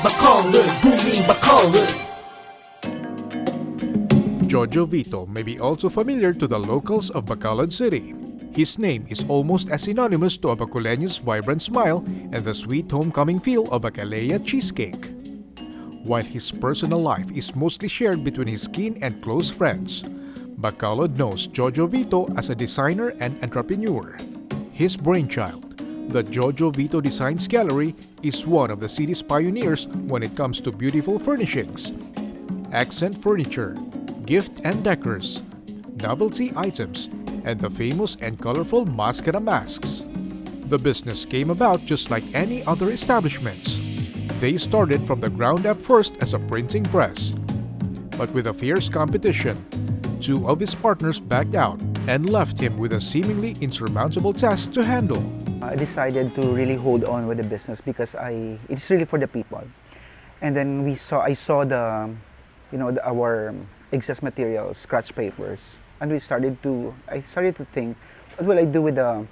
booming Bacolod. Jojo Vito may be also familiar to the locals of Bacolod City. His name is almost as synonymous to a Bacoleño's vibrant smile and the sweet homecoming feel of a Calea cheesecake. While his personal life is mostly shared between his kin and close friends, Bacolod knows Jojo Vito as a designer and entrepreneur. His brainchild, the Jojo Vito Designs Gallery, is one of the city's pioneers when it comes to beautiful furnishings, accent furniture, gift and decors, novelty items, and the famous and colorful MassKara masks. The business came about just like any other establishments. They started from the ground up first as a printing press. But with a fierce competition, two of his partners backed out and left him with a seemingly insurmountable task to handle. I decided to really hold on with the business because it's really for the people. And then I saw our excess materials, scratch papers, and I started to think, what will I do with the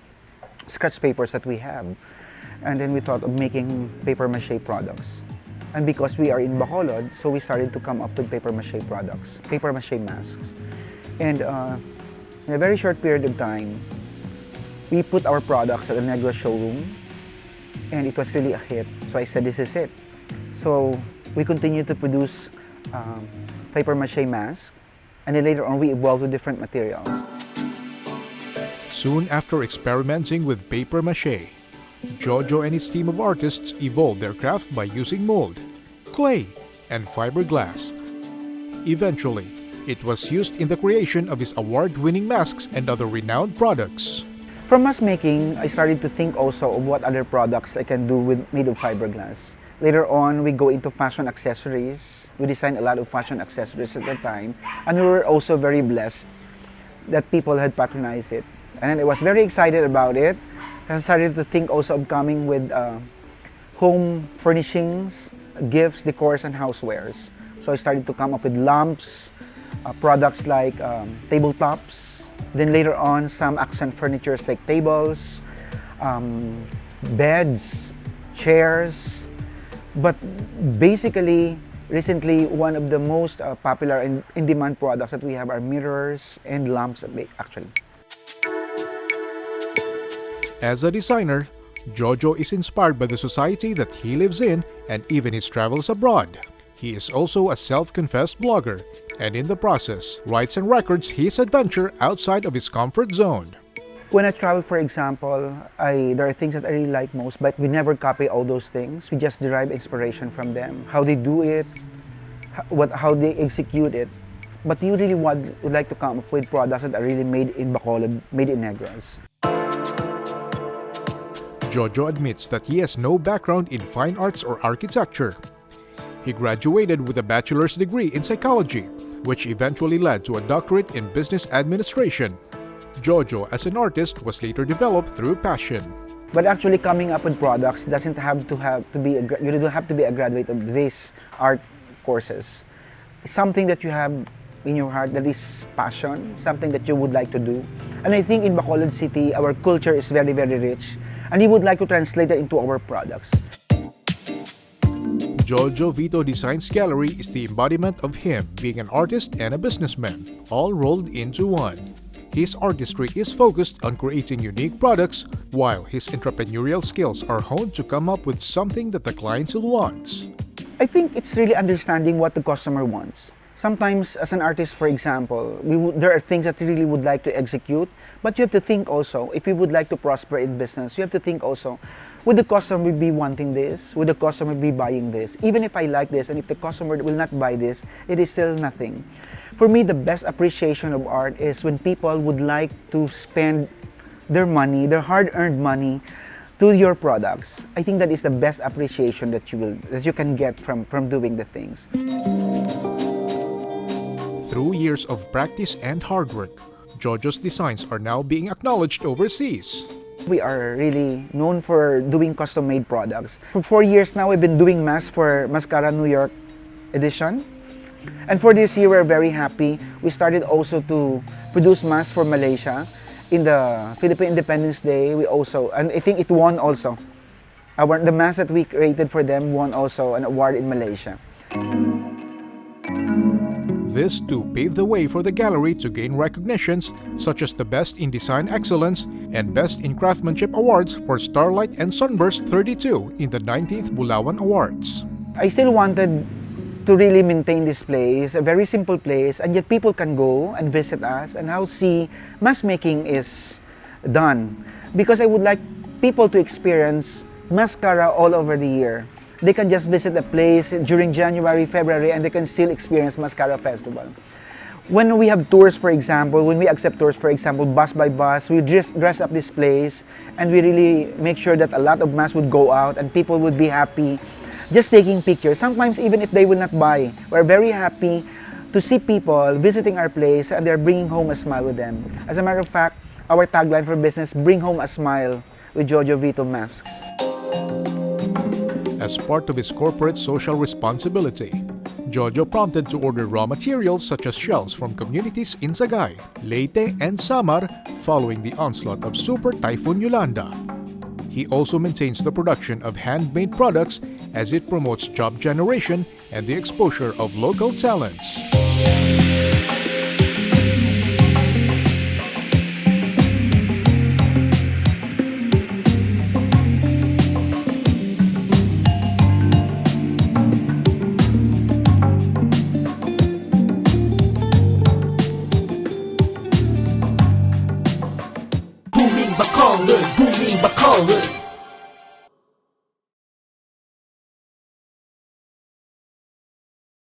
scratch papers that we have? And then we thought of making paper mache products. And because we are in Bacolod, so we started to come up with paper mache products, paper mache masks. And in a very short period of time, we put our products at the Negros showroom, and it was really a hit. So I said, this is it. So we continued to produce paper mache masks, and then later on we evolved with different materials. Soon after experimenting with paper mache, Jojo and his team of artists evolved their craft by using mold, clay, and fiberglass. Eventually, it was used in the creation of his award-winning masks and other renowned products. From mask making, I started to think also of what other products I can do made of fiberglass. Later on, we go into fashion accessories. We designed a lot of fashion accessories at the time, and we were also very blessed that people had patronized it. And I was very excited about it. I started to think also of coming with home furnishings, gifts, decors, and housewares. So I started to come up with lamps, products like tabletops. Then later on, some accent furnitures like tables, beds, chairs. But basically, recently, one of the most popular and in-demand products that we have are mirrors and lamps, actually. As a designer, Jojo is inspired by the society that he lives in and even his travels abroad. He is also a self-confessed blogger, and in the process, writes and records his adventure outside of his comfort zone. When I travel, for example, there are things that I really like most, but we never copy all those things. We just derive inspiration from them, how they do it, how they execute it. But you really would like to come up with products that are really made in Bacolod, made in Negros. Jojo admits that he has no background in fine arts or architecture. He graduated with a bachelor's degree in psychology, which eventually led to a doctorate in business administration. Jojo, as an artist, was later developed through passion. But actually, coming up with products doesn't have to be you don't have to be a graduate of these art courses. It's something that you have in your heart that is passion, something that you would like to do. And I think in Bacolod City, our culture is very, very rich, and we would like to translate it into our products. Jojo Vito Designs Gallery is the embodiment of him being an artist and a businessman, all rolled into one. His artistry is focused on creating unique products, while his entrepreneurial skills are honed to come up with something that the clientele wants. I think it's really understanding what the customer wants. Sometimes, as an artist, for example, there are things that you really would like to execute, but you have to think also, if you would like to prosper in business, you have to think also, would the customer be wanting this? Would the customer be buying this? Even if I like this, and if the customer will not buy this, it is still nothing. For me, the best appreciation of art is when people would like to spend their money, their hard-earned money, to your products. I think that is the best appreciation that you can get from doing the things. Through years of practice and hard work, Jojo's designs are now being acknowledged overseas. We are really known for doing custom-made products. For 4 years now, we've been doing masks for MassKara New York edition. And for this year, we're very happy. We started also to produce masks for Malaysia. In the Philippine Independence Day, we also, and I think it won also The mask that we created for them won also an award in Malaysia. This too paved the way for the gallery to gain recognitions such as the Best in Design Excellence and Best in Craftsmanship Awards for Starlight and Sunburst 32 in the 19th Bulawan Awards. I still wanted to really maintain this place, a very simple place, and yet people can go and visit us and how see mask making is done. Because I would like people to experience MassKara all over the year. They can just visit a place during January, February, and they can still experience MassKara Festival. When we have tours, for example, when we accept tours, for example, bus by bus, we dress up this place, and we really make sure that a lot of masks would go out and people would be happy just taking pictures. Sometimes even if they will not buy, we're very happy to see people visiting our place and they're bringing home a smile with them. As a matter of fact, our tagline for business, bring home a smile with Jojo Vito masks. As part of his corporate social responsibility, Jojo prompted to order raw materials such as shells from communities in Sagay, Leyte, and Samar following the onslaught of Super Typhoon Yolanda. He also maintains the production of handmade products as it promotes job generation and the exposure of local talents.